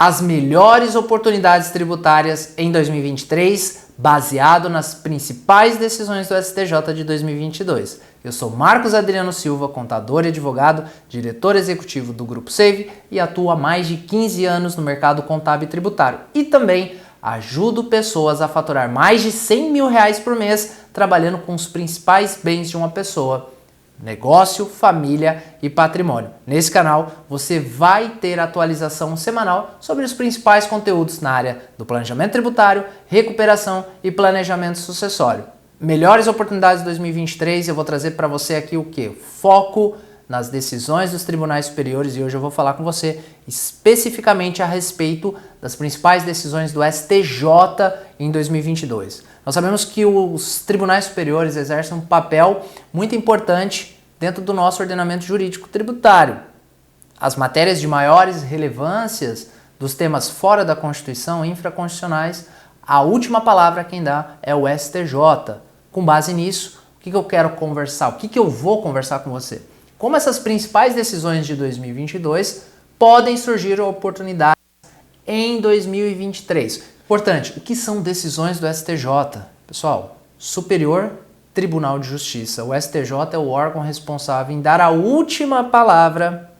as melhores oportunidades tributárias em 2023, baseado nas principais decisões do STJ de 2022. Eu sou Marcos Adriano Silva, contador e advogado, diretor executivo do Grupo Save e atuo há mais de 15 anos no mercado contábil e tributário. E também ajudo pessoas a faturar mais de R$100 mil por mês trabalhando com os principais bens de uma pessoa: negócio, família e patrimônio. Nesse canal você vai ter atualização semanal sobre os principais conteúdos na área do planejamento tributário, recuperação e planejamento sucessório. Melhores oportunidades de 2023, eu vou trazer para você aqui o que? Foco nas decisões dos tribunais superiores, e hoje eu vou falar com você especificamente a respeito das principais decisões do STJ em 2022. Nós sabemos que os tribunais superiores exercem um papel muito importante dentro do nosso ordenamento jurídico tributário. As matérias de maiores relevâncias dos temas fora da Constituição, infraconstitucionais, a última palavra quem dá é o STJ. Com base nisso, o que eu quero conversar? O que eu vou conversar com você? Como essas principais decisões de 2022 podem surgir oportunidades em 2023. Importante, o que são decisões do STJ? Pessoal, Superior Tribunal de Justiça. O STJ é o órgão responsável em dar a última palavra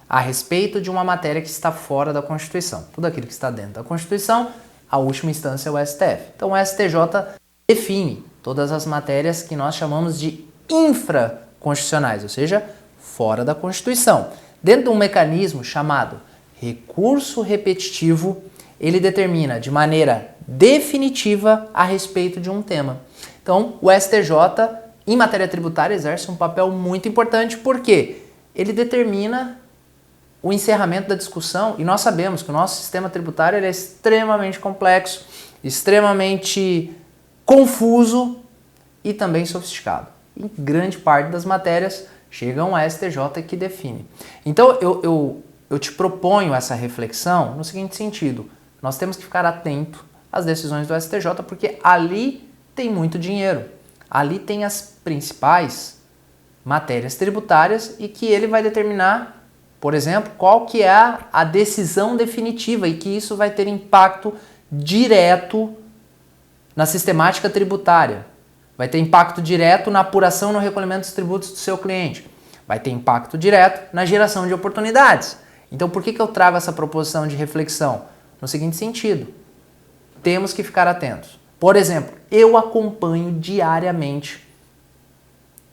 a respeito de uma matéria que está fora da Constituição. Tudo aquilo que está dentro da Constituição, a última instância é o STF. Então o STJ define todas as matérias que nós chamamos de infraconstitucionais, ou seja, fora da Constituição. Dentro de um mecanismo chamado recurso repetitivo, ele determina de maneira definitiva a respeito de um tema. Então, o STJ, em matéria tributária, exerce um papel muito importante, porque ele determina o encerramento da discussão, e nós sabemos que o nosso sistema tributário ele é extremamente complexo, extremamente confuso e também sofisticado. E grande parte das matérias chegam ao STJ que define. Então, eu te proponho essa reflexão no seguinte sentido: nós temos que ficar atento às decisões do STJ, porque ali tem muito dinheiro. Ali tem as principais matérias tributárias e que ele vai determinar, por exemplo, qual que é a decisão definitiva e que isso vai ter impacto direto na sistemática tributária. Vai ter impacto direto na apuração e no recolhimento dos tributos do seu cliente. Vai ter impacto direto na geração de oportunidades. Então, por que eu trago essa proposição de reflexão? No seguinte sentido: temos que ficar atentos. Por exemplo, eu acompanho diariamente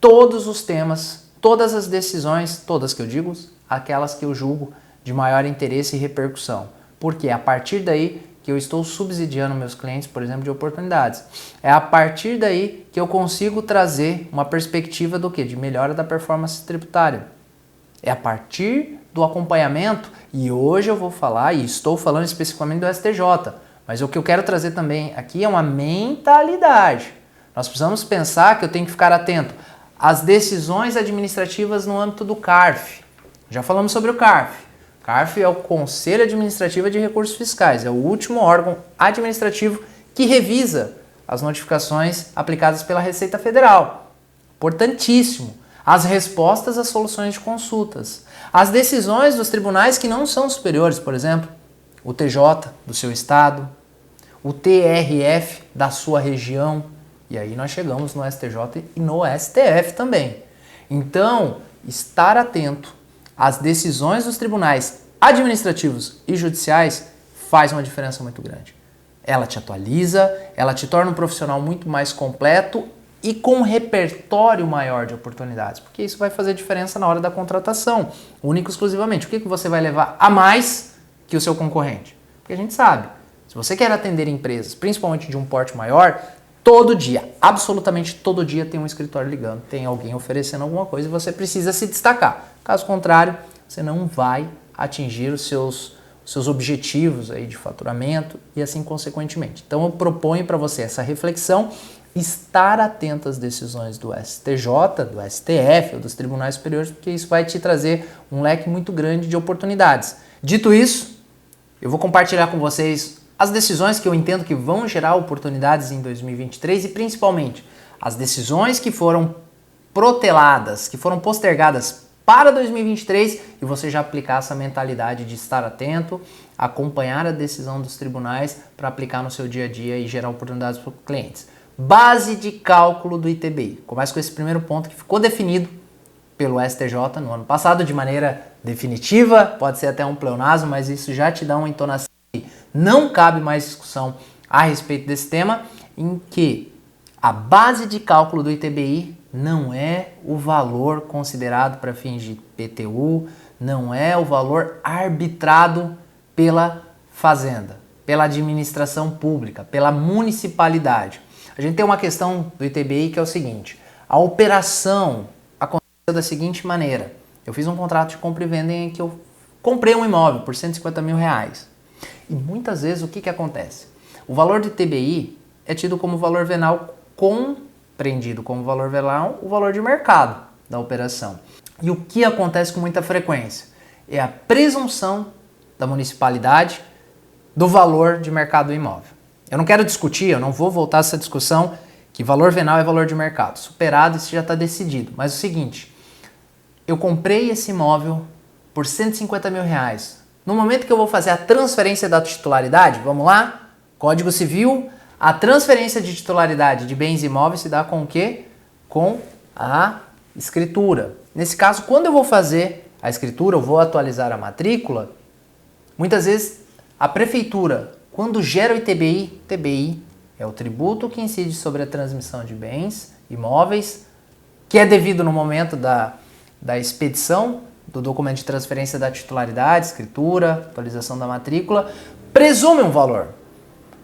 todos os temas, todas as decisões, todas que eu digo, aquelas que eu julgo de maior interesse e repercussão. Porque é a partir daí que eu estou subsidiando meus clientes, por exemplo, de oportunidades. É a partir daí que eu consigo trazer uma perspectiva do quê? De melhora da performance tributária. É a partir do acompanhamento, e hoje eu vou falar, e estou falando especificamente do STJ, mas o que eu quero trazer também aqui é uma mentalidade. Nós precisamos pensar que eu tenho que ficar atento às decisões administrativas no âmbito do CARF. Já falamos sobre o CARF. O CARF é o Conselho Administrativo de Recursos Fiscais, é o último órgão administrativo que revisa as notificações aplicadas pela Receita Federal. Importantíssimo. As respostas às soluções de consultas. As decisões dos tribunais que não são superiores, por exemplo, o TJ do seu estado, o TRF da sua região, e aí nós chegamos no STJ e no STF também. Então, estar atento às decisões dos tribunais administrativos e judiciais faz uma diferença muito grande. Ela te atualiza, ela te torna um profissional muito mais completo e com um repertório maior de oportunidades, porque isso vai fazer diferença na hora da contratação, único e exclusivamente. O que você vai levar a mais que o seu concorrente? Porque a gente sabe, se você quer atender empresas, principalmente de um porte maior, todo dia, absolutamente todo dia tem um escritório ligando, tem alguém oferecendo alguma coisa e você precisa se destacar. Caso contrário, você não vai atingir os seus objetivos aí de faturamento e assim consequentemente. Então eu proponho para você essa reflexão, estar atento às decisões do STJ, do STF ou dos tribunais superiores, porque isso vai te trazer um leque muito grande de oportunidades. Dito isso, eu vou compartilhar com vocês as decisões que eu entendo que vão gerar oportunidades em 2023 e principalmente as decisões que foram proteladas, que foram postergadas para 2023 e você já aplicar essa mentalidade de estar atento, acompanhar a decisão dos tribunais para aplicar no seu dia a dia e gerar oportunidades para os clientes. Base de cálculo do ITBI. Começa com esse primeiro ponto que ficou definido pelo STJ no ano passado de maneira definitiva, pode ser até um pleonasmo, mas isso já te dá uma entonação que não cabe mais discussão a respeito desse tema, em que a base de cálculo do ITBI não é o valor considerado para fins de PTU, não é o valor arbitrado pela Fazenda, pela administração pública, pela municipalidade. A gente tem uma questão do ITBI que é o seguinte: a operação aconteceu da seguinte maneira. Eu fiz um contrato de compra e venda em que eu comprei um imóvel por R$150 mil. E muitas vezes o que acontece? O valor do ITBI é tido como valor venal, compreendido como valor venal, o valor de mercado da operação. E o que acontece com muita frequência? É a presunção da municipalidade do valor de mercado do imóvel. Eu não quero discutir, eu não vou voltar a essa discussão que valor venal é valor de mercado. Superado, isso já está decidido. Mas é o seguinte, eu comprei esse imóvel por R$150 mil. No momento que eu vou fazer a transferência da titularidade, vamos lá? Código Civil, a transferência de titularidade de bens imóveis se dá com o quê? Com a escritura. Nesse caso, quando eu vou fazer a escritura, eu vou atualizar a matrícula, muitas vezes a prefeitura, quando gera o ITBI, TBI é o tributo que incide sobre a transmissão de bens imóveis, que é devido no momento da expedição do documento de transferência da titularidade, escritura, atualização da matrícula, presume um valor.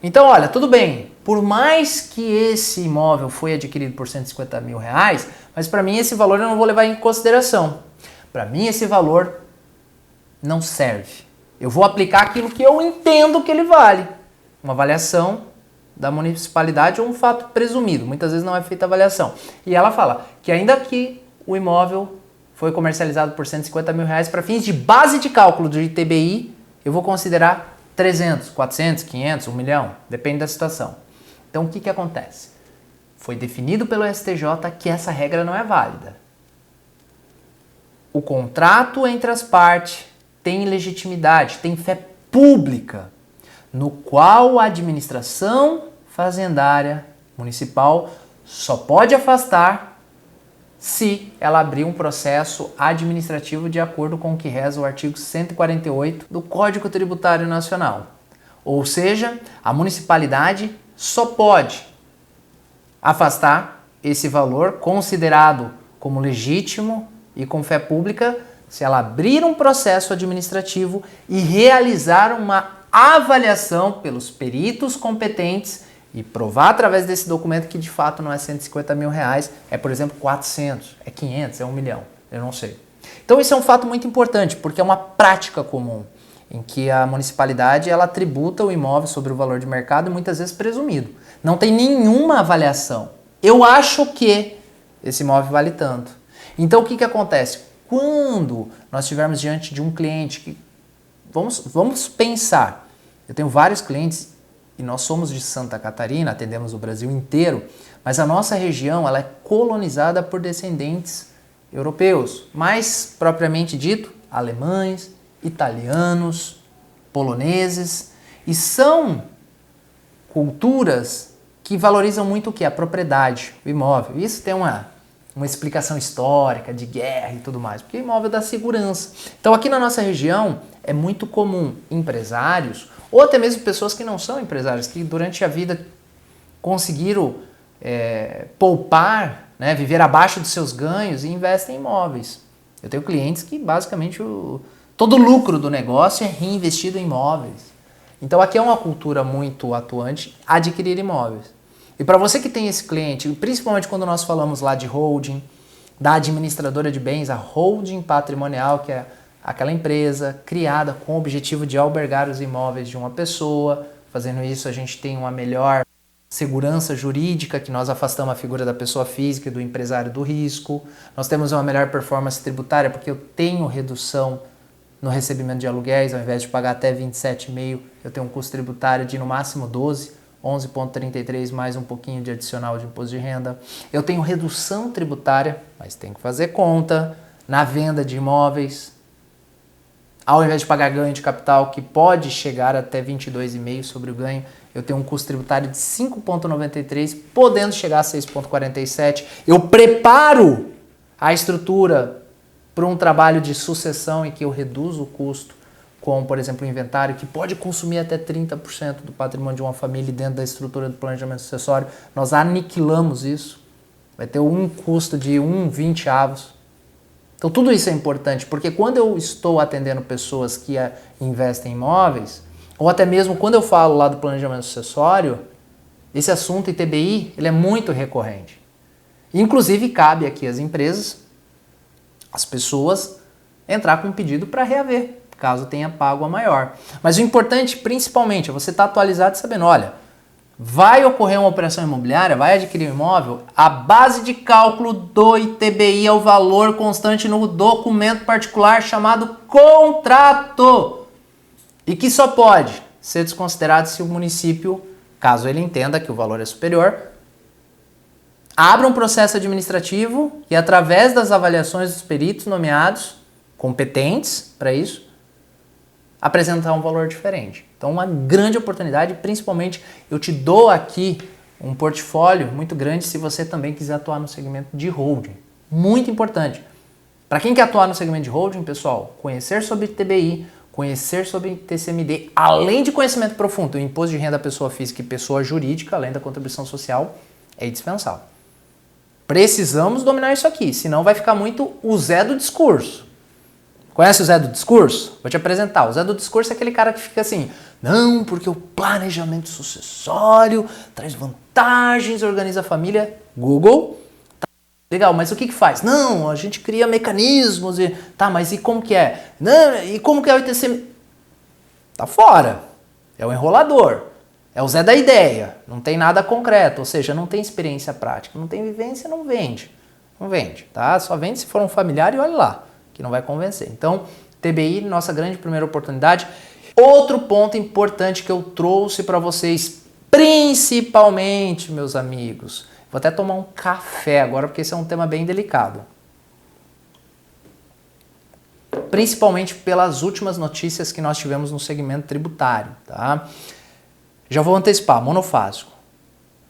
Então, olha, tudo bem, por mais que esse imóvel foi adquirido por R$150 mil, mas para mim esse valor eu não vou levar em consideração. Para mim esse valor não serve. Eu vou aplicar aquilo que eu entendo que ele vale. Uma avaliação da municipalidade ou um fato presumido. Muitas vezes não é feita avaliação. E ela fala que ainda que o imóvel foi comercializado por R$150 mil para fins de base de cálculo do ITBI, eu vou considerar 300, 400, 500, 1 milhão, depende da situação. Então o que acontece? Foi definido pelo STJ que essa regra não é válida. O contrato entre as partes tem legitimidade, tem fé pública, no qual a administração fazendária municipal só pode afastar se ela abrir um processo administrativo de acordo com o que reza o artigo 148 do Código Tributário Nacional. Ou seja, a municipalidade só pode afastar esse valor considerado como legítimo e com fé pública se ela abrir um processo administrativo e realizar uma avaliação pelos peritos competentes e provar através desse documento que de fato não é R$150 mil, é, por exemplo, 400, é 500, é 1 milhão, eu não sei. Então isso é um fato muito importante, porque é uma prática comum, em que a municipalidade ela tributa o imóvel sobre o valor de mercado e muitas vezes presumido. Não tem nenhuma avaliação. Eu acho que esse imóvel vale tanto. Então o que acontece? Quando nós estivermos diante de um cliente que... Vamos pensar. Eu tenho vários clientes e nós somos de Santa Catarina, atendemos o Brasil inteiro, mas a nossa região ela é colonizada por descendentes europeus, mais propriamente dito, alemães, italianos, poloneses, e são culturas que valorizam muito o que? A propriedade, o imóvel. Isso tem uma explicação histórica de guerra e tudo mais, porque o imóvel dá segurança. Então aqui na nossa região é muito comum empresários, ou até mesmo pessoas que não são empresários, que durante a vida conseguiram poupar, né, viver abaixo dos seus ganhos e investem em imóveis. Eu tenho clientes que basicamente todo o lucro do negócio é reinvestido em imóveis. Então aqui é uma cultura muito atuante adquirir imóveis. E para você que tem esse cliente, principalmente quando nós falamos lá de holding, da administradora de bens, a holding patrimonial, que é aquela empresa criada com o objetivo de albergar os imóveis de uma pessoa. Fazendo isso, a gente tem uma melhor segurança jurídica, que nós afastamos a figura da pessoa física e do empresário do risco. Nós temos uma melhor performance tributária, porque eu tenho redução no recebimento de aluguéis, ao invés de pagar até 27,5, eu tenho um custo tributário de no máximo 12, 11,33 mais um pouquinho de adicional de imposto de renda. Eu tenho redução tributária, mas tem que fazer conta, na venda de imóveis, ao invés de pagar ganho de capital, que pode chegar até 22,5% sobre o ganho, eu tenho um custo tributário de 5,93%, podendo chegar a 6,47%. Eu preparo a estrutura para um trabalho de sucessão em que eu reduzo o custo, como, por exemplo, o inventário, que pode consumir até 30% do patrimônio de uma família dentro da estrutura do planejamento sucessório. Nós aniquilamos isso. Vai ter um custo de 1/20. Então tudo isso é importante, porque quando eu estou atendendo pessoas que investem em imóveis, ou até mesmo quando eu falo lá do planejamento sucessório, esse assunto ITBI, ele é muito recorrente. Inclusive cabe aqui às empresas, as pessoas, entrar com um pedido para reaver, caso tenha pago a maior. Mas o importante, principalmente, é você estar atualizado e sabendo, olha, vai ocorrer uma operação imobiliária, vai adquirir um imóvel, a base de cálculo do ITBI é o valor constante no documento particular chamado contrato, e que só pode ser desconsiderado se o município, caso ele entenda que o valor é superior, abra um processo administrativo e, através das avaliações dos peritos nomeados, competentes para isso, apresentar um valor diferente. Então, uma grande oportunidade, principalmente eu te dou aqui um portfólio muito grande se você também quiser atuar no segmento de holding. Muito importante. Para quem quer atuar no segmento de holding, pessoal, conhecer sobre TBI, conhecer sobre TCMD, além de conhecimento profundo, o imposto de renda pessoa física e pessoa jurídica, além da contribuição social, é indispensável. Precisamos dominar isso aqui, senão vai ficar muito o Zé do discurso. Conhece o Zé do discurso? Vou te apresentar. O Zé do discurso é aquele cara que fica assim, não, porque o planejamento sucessório traz vantagens, organiza a família. Google, tá legal, mas o que faz? Não, a gente cria mecanismos e tá, mas e como que é? Não, e como que é o ITC? Tá fora. É o enrolador. É o Zé da ideia. Não tem nada concreto, ou seja, não tem experiência prática, não tem vivência, não vende. Não vende, tá? Só vende se for um familiar e olha lá, que não vai convencer. Então, TBI, nossa grande primeira oportunidade. Outro ponto importante que eu trouxe para vocês, principalmente, meus amigos, vou até tomar um café agora, porque esse é um tema bem delicado. Principalmente pelas últimas notícias que nós tivemos no segmento tributário, tá? Já vou antecipar, monofásico.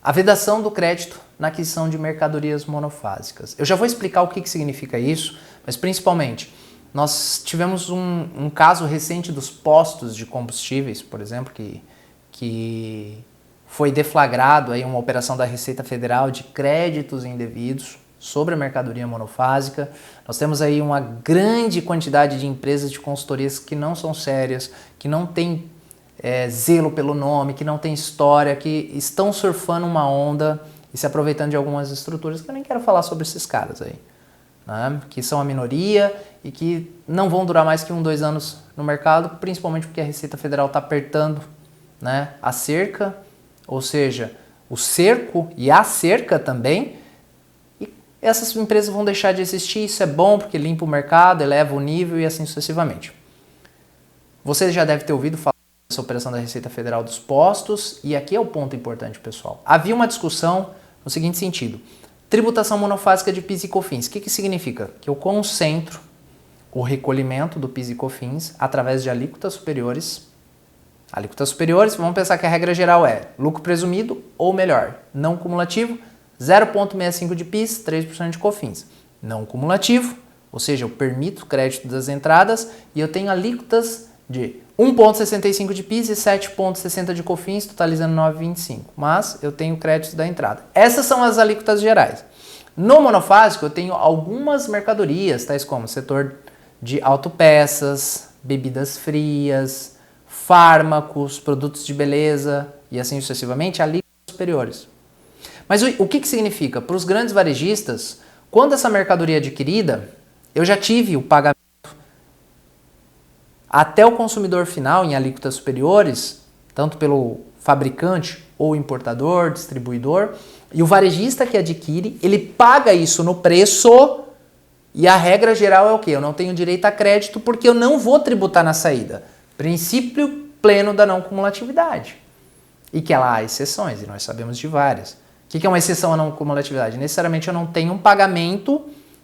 A vedação do crédito na aquisição de mercadorias monofásicas. Eu já vou explicar o que significa isso, mas principalmente, nós tivemos um caso recente dos postos de combustíveis, por exemplo, que foi deflagrado aí uma operação da Receita Federal de créditos indevidos sobre a mercadoria monofásica. Nós temos aí uma grande quantidade de empresas de consultorias que não são sérias, que não têm zelo pelo nome, que não tem história, que estão surfando uma onda e se aproveitando de algumas estruturas, que eu nem quero falar sobre esses caras aí, né? Que são a minoria e que não vão durar mais que 1-2 anos no mercado, principalmente porque a Receita Federal está apertando, né, a cerca, ou seja, o cerco e a cerca também, e essas empresas vão deixar de existir. Isso é bom porque limpa o mercado, eleva o nível e assim sucessivamente. Você já deve ter ouvido falar essa operação da Receita Federal dos postos, e aqui é o ponto importante, pessoal. Havia uma discussão no seguinte sentido: tributação monofásica de PIS e COFINS. O que significa? Que eu concentro o recolhimento do PIS e COFINS através de alíquotas superiores. Alíquotas superiores, vamos pensar que a regra geral é lucro presumido ou melhor, não cumulativo, 0,65 de PIS, 3% de COFINS. Não cumulativo, ou seja, eu permito o crédito das entradas e eu tenho alíquotas de 1,65 de PIS e 7,60 de COFINS, totalizando 9,25. Mas eu tenho crédito da entrada. Essas são as alíquotas gerais. No monofásico eu tenho algumas mercadorias, tais como setor de autopeças, bebidas frias, fármacos, produtos de beleza e assim sucessivamente, alíquotas superiores. Mas o que significa? Para os grandes varejistas, quando essa mercadoria é adquirida, eu já tive o pagamento até o consumidor final em alíquotas superiores, tanto pelo fabricante ou importador, distribuidor, e o varejista que adquire, ele paga isso no preço, e a regra geral é o quê? Eu não tenho direito a crédito porque eu não vou tributar na saída. Princípio pleno da não cumulatividade. E que lá há exceções, e nós sabemos de várias. O que é uma exceção à não cumulatividade? Necessariamente eu não tenho um pagamento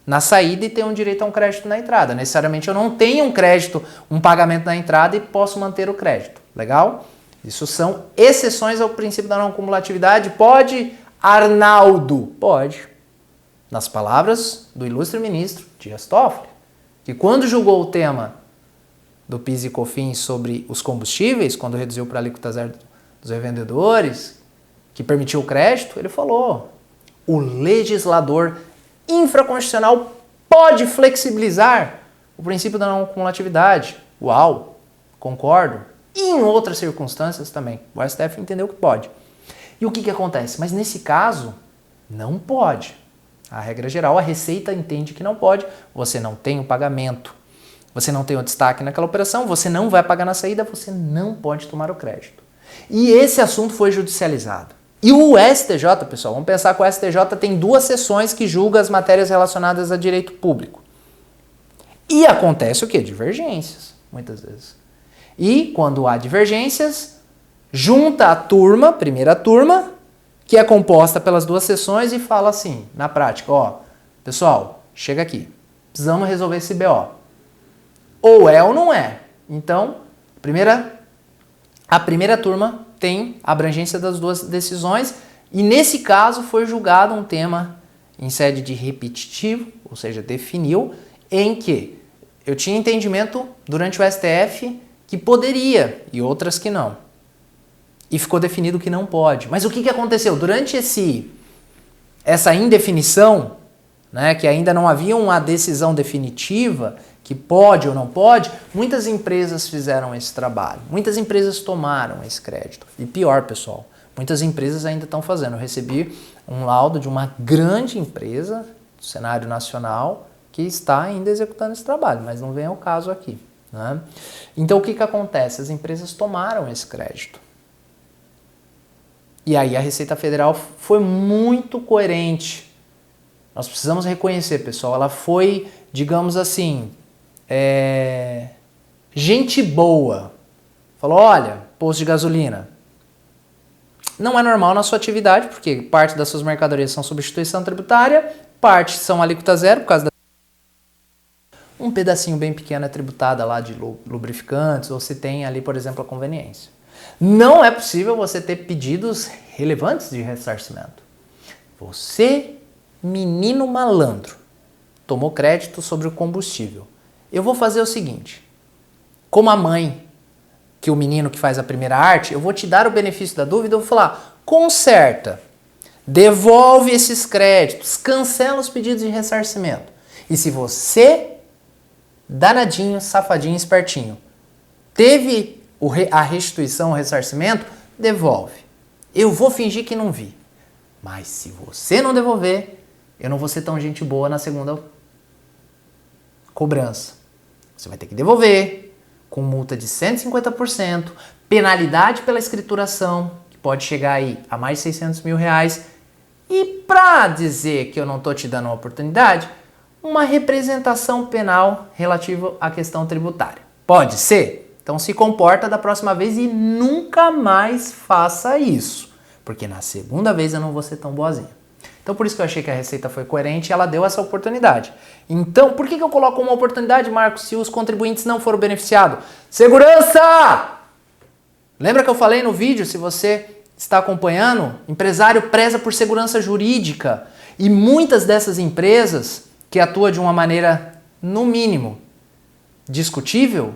na saída e ter um direito a um crédito na entrada. Necessariamente eu não tenho um crédito, um pagamento na entrada e posso manter o crédito. Legal? Isso são exceções ao princípio da não cumulatividade. Pode, Arnaldo? Pode. Nas palavras do ilustre ministro Dias Toffoli, que quando julgou o tema do PIS e COFINS sobre os combustíveis, quando reduziu para a alíquota zero dos revendedores, que permitiu o crédito, ele falou: o legislador infraconstitucional pode flexibilizar o princípio da não cumulatividade. Uau, concordo. E em outras circunstâncias também. O STF entendeu que pode. E o que acontece? Mas nesse caso, não pode. A regra geral, a Receita entende que não pode. Você não tem o pagamento, você não tem o destaque naquela operação, você não vai pagar na saída, você não pode tomar o crédito. E esse assunto foi judicializado. E o STJ, pessoal, vamos pensar que o STJ tem 2 sessões que julga as matérias relacionadas a direito público. E acontece o quê? Divergências, muitas vezes. E quando há divergências, junta a turma, primeira turma, que é composta pelas 2 sessões e fala assim, na prática, ó, pessoal, chega aqui, precisamos resolver esse BO. Ou é ou não é. Então, a primeira turma tem a abrangência das 2 decisões e nesse caso foi julgado um tema em sede de repetitivo, ou seja, definiu, em que eu tinha entendimento durante o STF que poderia e outras que não. E ficou definido que não pode. Mas o que aconteceu? Durante essa indefinição, né, que ainda não havia uma decisão definitiva, que pode ou não pode, muitas empresas fizeram esse trabalho. Muitas empresas tomaram esse crédito. E pior, pessoal, muitas empresas ainda estão fazendo. Eu recebi um laudo de uma grande empresa do cenário nacional que está ainda executando esse trabalho, mas não vem ao caso aqui, né? Então o que acontece? As empresas tomaram esse crédito. E aí a Receita Federal foi muito coerente. Nós precisamos reconhecer, pessoal, ela foi, digamos assim, gente boa. Falou, olha, posto de gasolina, não é normal na sua atividade, porque parte das suas mercadorias são substituição tributária, parte são alíquota zero, por causa da... Um pedacinho bem pequeno é tributada lá de lubrificantes, ou se tem ali, por exemplo, a conveniência. Não é possível você ter pedidos relevantes de ressarcimento. Você, menino malandro, tomou crédito sobre o combustível. Eu vou fazer o seguinte, como a mãe, que o menino que faz a primeira arte, eu vou te dar o benefício da dúvida, eu vou falar, conserta, devolve esses créditos, cancela os pedidos de ressarcimento. E se você, danadinho, safadinho, espertinho, teve a restituição, o ressarcimento, devolve. Eu vou fingir que não vi. Mas se você não devolver, eu não vou ser tão gente boa na segunda cobrança. Você vai ter que devolver, com multa de 150%, penalidade pela escrituração, que pode chegar aí a mais de 600 mil reais. E para dizer que eu não estou te dando uma oportunidade, uma representação penal relativa à questão tributária. Pode ser? Então se comporta da próxima vez e nunca mais faça isso, porque na segunda vez eu não vou ser tão boazinha. Então por isso que eu achei que a Receita foi coerente e ela deu essa oportunidade. Então por que eu coloco uma oportunidade, Marcos, se os contribuintes não foram beneficiados? Segurança! Lembra que eu falei no vídeo, se você está acompanhando, empresário preza por segurança jurídica e muitas dessas empresas que atuam de uma maneira, no mínimo, discutível,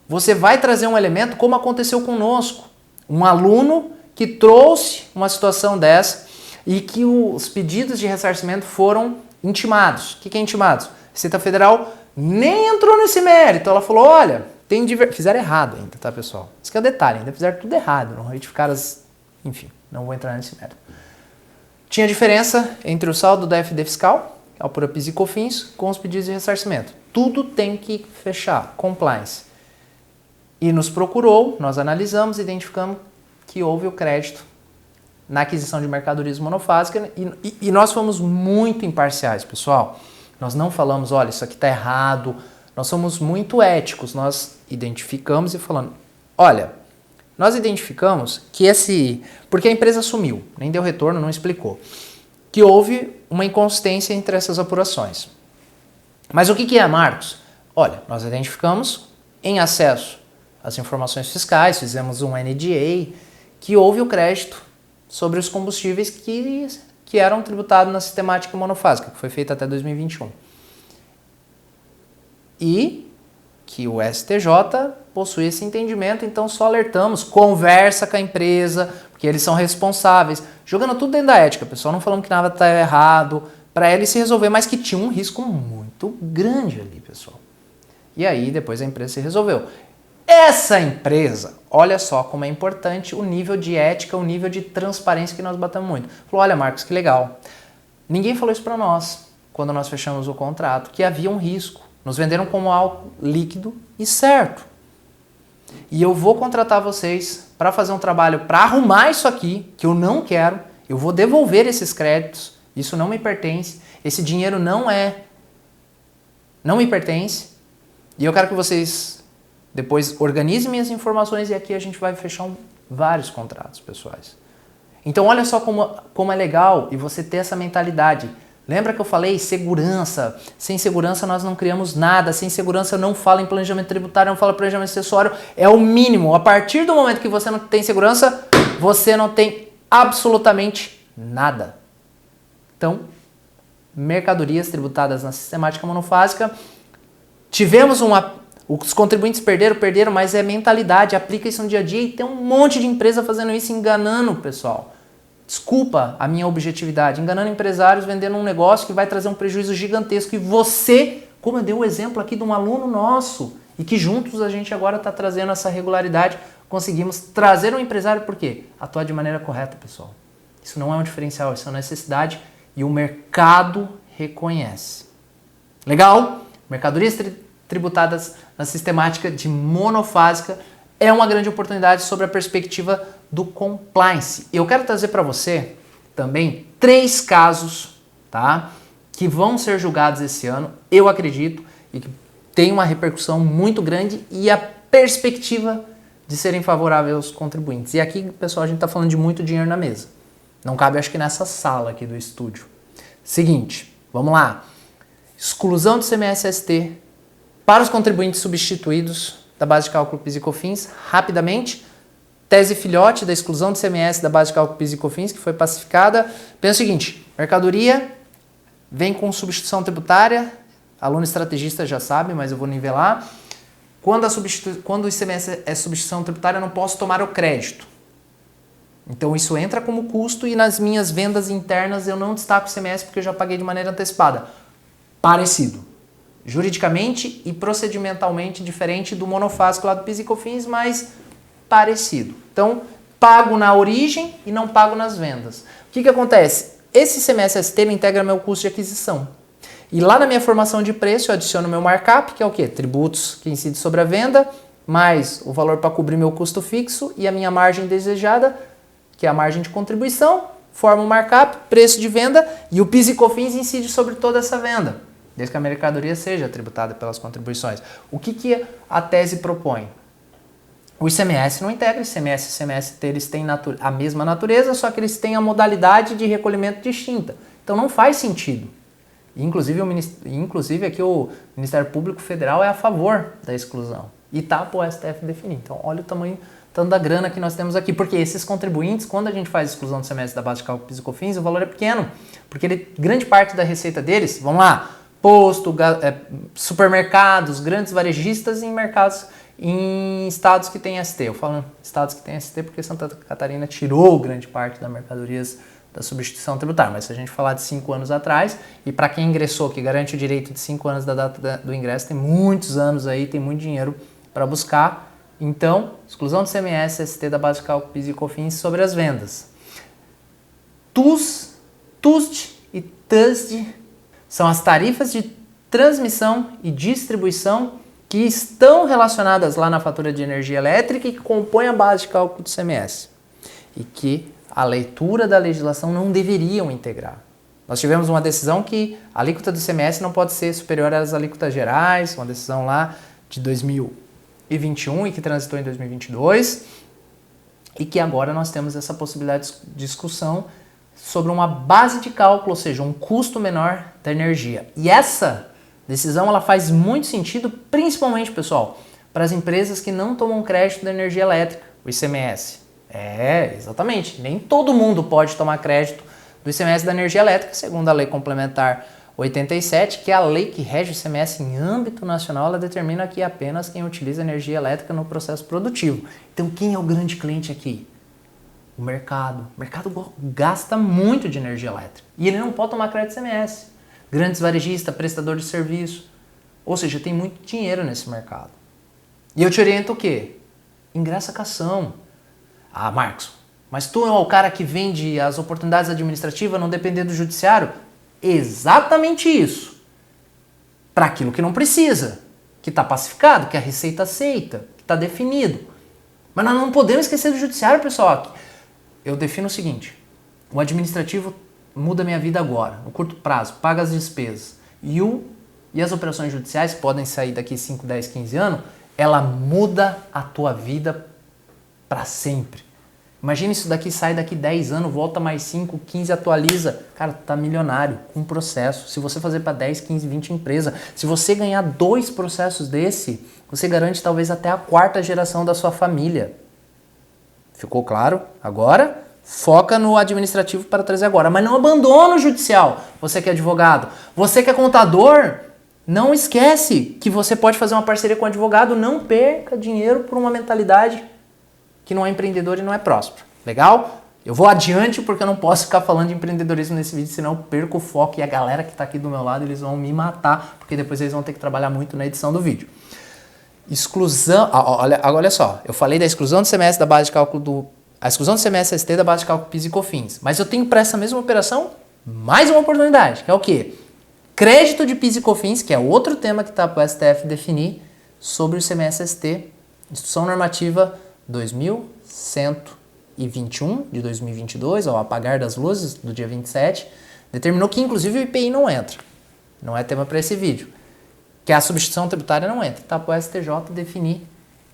você vai trazer um elemento como aconteceu conosco. Um aluno que trouxe uma situação dessa e que os pedidos de ressarcimento foram intimados. O que é intimados? A Receita Federal nem entrou nesse mérito. Ela falou, olha, fizeram errado ainda, tá, pessoal? Isso que é o detalhe, ainda fizeram tudo errado. Não retificaram as... Enfim, não vou entrar nesse mérito. Tinha diferença entre o saldo da FD fiscal, a apura PIS e COFINS, com os pedidos de ressarcimento. Tudo tem que fechar, compliance. E nos procurou, nós analisamos, identificamos que houve o crédito na aquisição de mercadorias monofásicas e nós fomos muito imparciais, pessoal. Nós não falamos, olha, isso aqui está errado. Nós somos muito éticos, nós identificamos e falando, olha, nós identificamos que porque a empresa sumiu, nem deu retorno, não explicou, que houve uma inconsistência entre essas apurações. Mas o que é, Marcos? Olha, nós identificamos em acesso às informações fiscais, fizemos um NDA, que houve o crédito sobre os combustíveis que eram tributados na sistemática monofásica, que foi feita até 2021. E que o STJ possui esse entendimento, então só alertamos, conversa com a empresa, porque eles são responsáveis, jogando tudo dentro da ética, pessoal, não falando que nada está errado, para ele se resolver, mas que tinha um risco muito grande ali, pessoal. E aí depois a empresa se resolveu. Essa empresa, olha só como é importante o nível de ética, o nível de transparência que nós batemos muito. Falou, olha Marcos, que legal. Ninguém falou isso para nós, quando nós fechamos o contrato, que havia um risco. Nos venderam como algo líquido e certo. E eu vou contratar vocês para fazer um trabalho para arrumar isso aqui, que eu não quero. Eu vou devolver esses créditos. Isso não me pertence. Esse dinheiro não me pertence. E eu quero que vocês depois organizem minhas informações e aqui a gente vai fechar vários contratos pessoais. Então olha só como é legal e você ter essa mentalidade. Lembra que eu falei segurança? Sem segurança nós não criamos nada. Sem segurança eu não falo em planejamento tributário, eu não falo em planejamento acessório. É o mínimo. A partir do momento que você não tem segurança, você não tem absolutamente nada. Então, mercadorias tributadas na sistemática monofásica. Tivemos os contribuintes perderam, mas é mentalidade. Aplica isso no dia a dia e tem um monte de empresa fazendo isso, enganando o pessoal. Desculpa a minha objetividade, enganando empresários, vendendo um negócio que vai trazer um prejuízo gigantesco. E você, como eu dei o exemplo aqui de um aluno nosso, e que juntos a gente agora está trazendo essa regularidade, conseguimos trazer um empresário, por quê? Atuar de maneira correta, pessoal. Isso não é um diferencial, isso é uma necessidade e o mercado reconhece. Legal? Mercadorias tributadas na sistemática de monofásica é uma grande oportunidade sobre a perspectiva do compliance. Eu quero trazer para você também 3 casos, tá, que vão ser julgados esse ano, eu acredito, e que tem uma repercussão muito grande e a perspectiva de serem favoráveis aos contribuintes. E aqui, pessoal, a gente está falando de muito dinheiro na mesa. Não cabe, acho que nessa sala aqui do estúdio. Seguinte, vamos lá. Exclusão do CMS-ST para os contribuintes substituídos da base de cálculo PIS e COFINS, rapidamente. Tese filhote da exclusão do CMS da base de cálculo PIS e COFINS, que foi pacificada. Pensa o seguinte, mercadoria vem com substituição tributária, aluno estrategista já sabe, mas eu vou nivelar. Quando o ICMS é substituição tributária, eu não posso tomar o crédito. Então isso entra como custo e nas minhas vendas internas eu não destaco o ICMS porque eu já paguei de maneira antecipada. Parecido. Juridicamente e procedimentalmente diferente do monofásico lá do PIS e COFINS, mas parecido. Então, pago na origem e não pago nas vendas. O que acontece? Esse ICMS-ST integra meu custo de aquisição. E lá na minha formação de preço eu adiciono meu markup, que é o quê? Tributos que incidem sobre a venda, mais o valor para cobrir meu custo fixo e a minha margem desejada, que é a margem de contribuição, forma um markup, preço de venda e o PIS e COFINS incide sobre toda essa venda, desde que a mercadoria seja tributada pelas contribuições. O que a tese propõe? O ICMS não integra, ICMS e CMS-ST eles têm a mesma natureza, só que eles têm a modalidade de recolhimento distinta. Então não faz sentido. Inclusive aqui o Ministério Público Federal é a favor da exclusão. E está para o STF definir. Então olha o tamanho tanto da grana que nós temos aqui. Porque esses contribuintes, quando a gente faz a exclusão do CMS da base de cálculo PIS e COFINS, o valor é pequeno. Porque grande parte da receita deles, vamos lá, posto, supermercados, grandes varejistas em mercados, em estados que têm ST. Eu falo estados que têm ST porque Santa Catarina tirou grande parte das mercadorias da substituição tributária. Mas se a gente falar de 5 anos atrás, e para quem ingressou, que garante o direito de 5 anos da data do ingresso, tem muitos anos aí, tem muito dinheiro para buscar. Então, exclusão do CMS, ST da base de cálculo PIS e COFINS sobre as vendas. TUST e TUSD são as tarifas de transmissão e distribuição que estão relacionadas lá na fatura de energia elétrica e que compõem a base de cálculo do CMS. E que a leitura da legislação não deveriam integrar. Nós tivemos uma decisão que a alíquota do ICMS não pode ser superior às alíquotas gerais, uma decisão lá de 2021 e que transitou em 2022, e que agora nós temos essa possibilidade de discussão sobre uma base de cálculo, ou seja, um custo menor da energia. E essa Decisão ela faz muito sentido, principalmente, pessoal, para as empresas que não tomam crédito da energia elétrica, o ICMS. Exatamente. Nem todo mundo pode tomar crédito do ICMS da energia elétrica, segundo a Lei Complementar 87, que é a lei que rege o ICMS em âmbito nacional, ela determina que apenas quem utiliza energia elétrica no processo produtivo. Então, quem é o grande cliente aqui? O mercado. O mercado gasta muito de energia elétrica e ele não pode tomar crédito ICMS. Grandes varejistas, prestador de serviço. Ou seja, tem muito dinheiro nesse mercado. E eu te oriento o quê? Ingressa com ação. Ah, Marcos, mas tu é o cara que vende as oportunidades administrativas, não depender do judiciário? Exatamente isso. Para aquilo que não precisa, que está pacificado, que a Receita aceita, que está definido. Mas nós não podemos esquecer do judiciário, pessoal. Eu defino o seguinte: o administrativo muda minha vida agora, no curto prazo, paga as despesas. E as operações judiciais podem sair daqui 5, 10, 15 anos, ela muda a tua vida para sempre. Imagina isso daqui, sai daqui 10 anos, volta mais 5, 15, atualiza. Cara, tu tá milionário com um processo. Se você fazer para 10, 15, 20 empresas, se você ganhar 2 processos desse, você garante talvez até a 4ª geração da sua família. Ficou claro? Agora, foca no administrativo para trazer agora. Mas não abandona o judicial. Você que é advogado. Você que é contador, não esquece que você pode fazer uma parceria com o advogado. Não perca dinheiro por uma mentalidade que não é empreendedor e não é próspero. Legal? Eu vou adiante porque eu não posso ficar falando de empreendedorismo nesse vídeo, senão eu perco o foco e a galera que está aqui do meu lado, eles vão me matar, porque depois eles vão ter que trabalhar muito na edição do vídeo. Exclusão, olha só, eu falei da exclusão do CMS da base de cálculo a exclusão do CMS ST da base de cálculo PIS e COFINS, mas eu tenho para essa mesma operação mais uma oportunidade, que é o quê? Crédito de PIS e COFINS, que é outro tema que está para o STF definir, sobre o CMS ST, Instrução Normativa 2121 de 2022, ao apagar das luzes do dia 27, determinou que inclusive o IPI não entra. Não é tema para esse vídeo. Que a substituição tributária não entra. Tá para o STJ definir.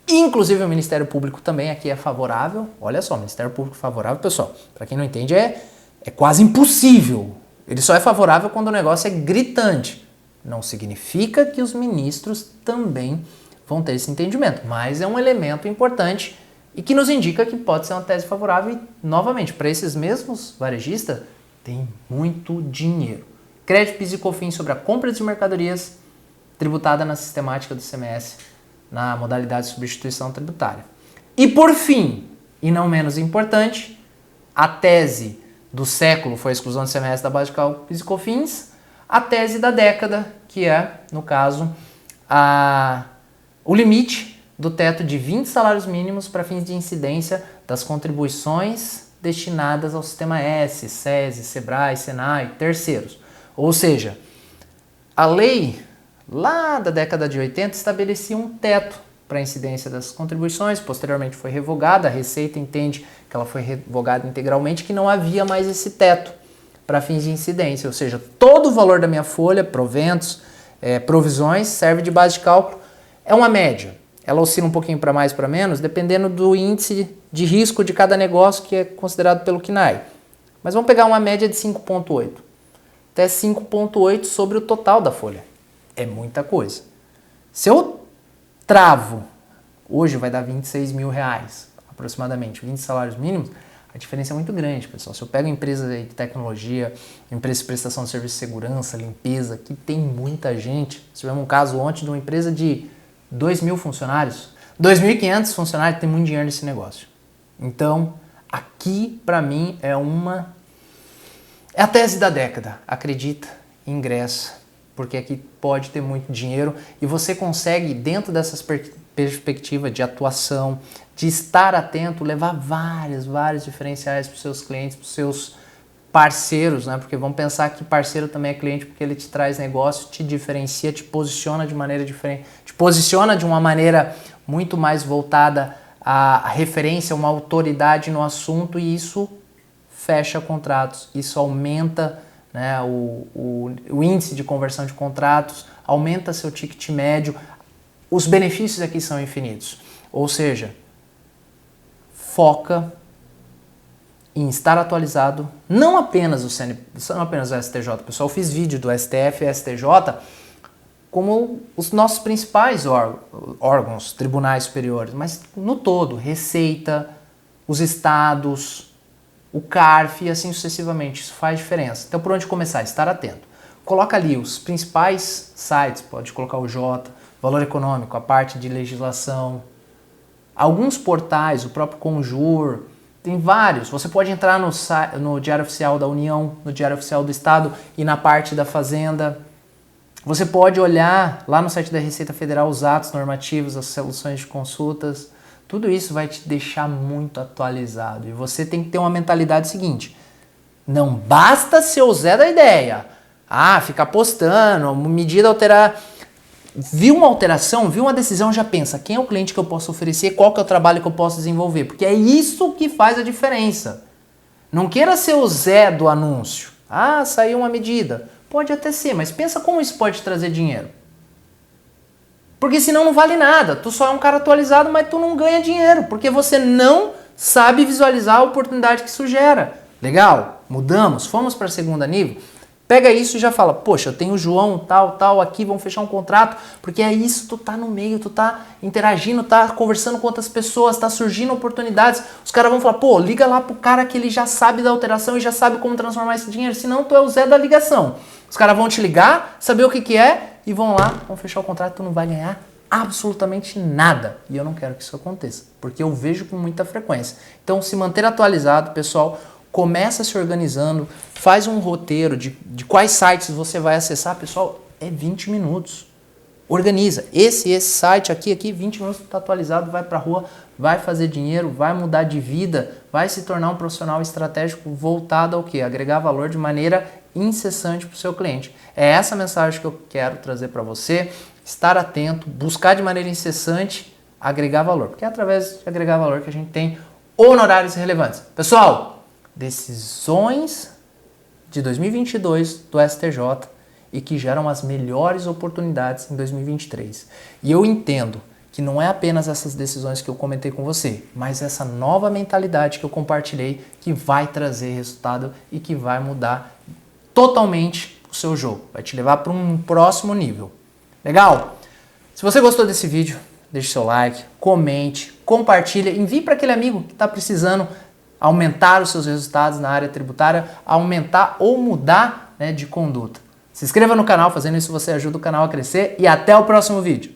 Inclusive o Ministério Público também aqui é favorável. Olha só, Ministério Público favorável, pessoal. Para quem não entende, é quase impossível. Ele só é favorável quando o negócio é gritante. Não significa que os ministros também vão ter esse entendimento, mas é um elemento importante e que nos indica que pode ser uma tese favorável e, novamente, para esses mesmos varejistas, tem muito dinheiro. Crédito PIS e COFINS sobre a compra de mercadorias tributada na sistemática do ICMS, na modalidade de substituição tributária. E por fim, e não menos importante, a tese do século foi a exclusão do ICMS da base de cálculo PIS e COFINS, a tese da década, que é, no caso, o limite do teto de 20 salários mínimos para fins de incidência das contribuições destinadas ao sistema S, SESI, SEBRAE, SENAI, terceiros. Ou seja, a lei lá da década de 80 estabelecia um teto para a incidência das contribuições, posteriormente foi revogada, a Receita entende que ela foi revogada integralmente, que não havia mais esse teto para fins de incidência, ou seja, todo o valor da minha folha, proventos, provisões, serve de base de cálculo, é uma média. Ela oscila um pouquinho para mais, para menos, dependendo do índice de risco de cada negócio que é considerado pelo CNAE. Mas vamos pegar uma média de 5,8. Até 5,8 sobre o total da folha. É muita coisa. Se eu travo, hoje vai dar 26 mil reais, aproximadamente, 20 salários mínimos, a diferença é muito grande, pessoal. Se eu pego empresas de tecnologia, empresas de prestação de serviço de segurança, limpeza, que tem muita gente. Tivemos um caso ontem de uma empresa de 2.000 funcionários, 2.500 funcionários, tem muito dinheiro nesse negócio. Então, aqui, para mim, é a tese da década. Acredita, ingressa, porque aqui pode ter muito dinheiro e você consegue, dentro dessas perspectivas de atuação, de estar atento, levar vários diferenciais para os seus clientes, para os seus parceiros, né? Porque vamos pensar que parceiro também é cliente porque ele te traz negócio, te diferencia, te posiciona de maneira diferente, te posiciona de uma maneira muito mais voltada à referência, uma autoridade no assunto e isso fecha contratos, isso aumenta, né, o índice de conversão de contratos, aumenta seu ticket médio, os benefícios aqui são infinitos. Ou seja, foca em estar atualizado, não apenas o STJ, pessoal, eu fiz vídeo do STF e STJ como os nossos principais órgãos, tribunais superiores, mas no todo, Receita, os estados, o CARF e assim sucessivamente. Isso faz diferença. Então, por onde começar? Estar atento. Coloca ali os principais sites, pode colocar o Jota, Valor Econômico, a parte de legislação, alguns portais, o próprio Conjur, tem vários. Você pode entrar no Diário Oficial da União, no Diário Oficial do Estado e na parte da Fazenda. Você pode olhar lá no site da Receita Federal os atos normativos, as soluções de consultas. Tudo isso vai te deixar muito atualizado. E você tem que ter uma mentalidade seguinte: não basta ser o Zé da ideia. Ficar postando, medida alterar. Viu uma alteração, viu uma decisão, já pensa, quem é o cliente que eu posso oferecer, qual que é o trabalho que eu posso desenvolver, porque é isso que faz a diferença. Não queira ser o Zé do anúncio. Saiu uma medida. Pode até ser, mas pensa como isso pode trazer dinheiro. Porque senão não vale nada. Tu só é um cara atualizado, mas tu não ganha dinheiro, porque você não sabe visualizar a oportunidade que isso gera. Legal? Mudamos, fomos para a segunda nível. Pega isso e já fala, poxa, eu tenho o João, tal, aqui, vamos fechar um contrato, porque é isso, tu tá no meio, tu tá interagindo, tá conversando com outras pessoas, tá surgindo oportunidades, os caras vão falar, pô, liga lá pro cara que ele já sabe da alteração e já sabe como transformar esse dinheiro, senão tu é o Zé da ligação. Os caras vão te ligar, saber o que é e vão lá, vão fechar o contrato, tu não vai ganhar absolutamente nada. E eu não quero que isso aconteça, porque eu vejo com muita frequência. Então, se manter atualizado, pessoal, começa se organizando, faz um roteiro de quais sites você vai acessar. Pessoal, é 20 minutos. Organiza. Esse site aqui, 20 minutos está atualizado, vai para a rua, vai fazer dinheiro, vai mudar de vida, vai se tornar um profissional estratégico voltado ao quê? Agregar valor de maneira incessante para o seu cliente. É essa mensagem que eu quero trazer para você. Estar atento, buscar de maneira incessante, agregar valor. Porque é através de agregar valor que a gente tem honorários relevantes. Pessoal, decisões de 2022 do STJ e que geram as melhores oportunidades em 2023. E eu entendo que não é apenas essas decisões que eu comentei com você, mas essa nova mentalidade que eu compartilhei que vai trazer resultado e que vai mudar totalmente o seu jogo. Vai te levar para um próximo nível. Legal? Se você gostou desse vídeo, deixe seu like, comente, compartilha, envie para aquele amigo que está precisando aumentar os seus resultados na área tributária, aumentar ou mudar, de conduta. Se inscreva no canal, fazendo isso você ajuda o canal a crescer e até o próximo vídeo.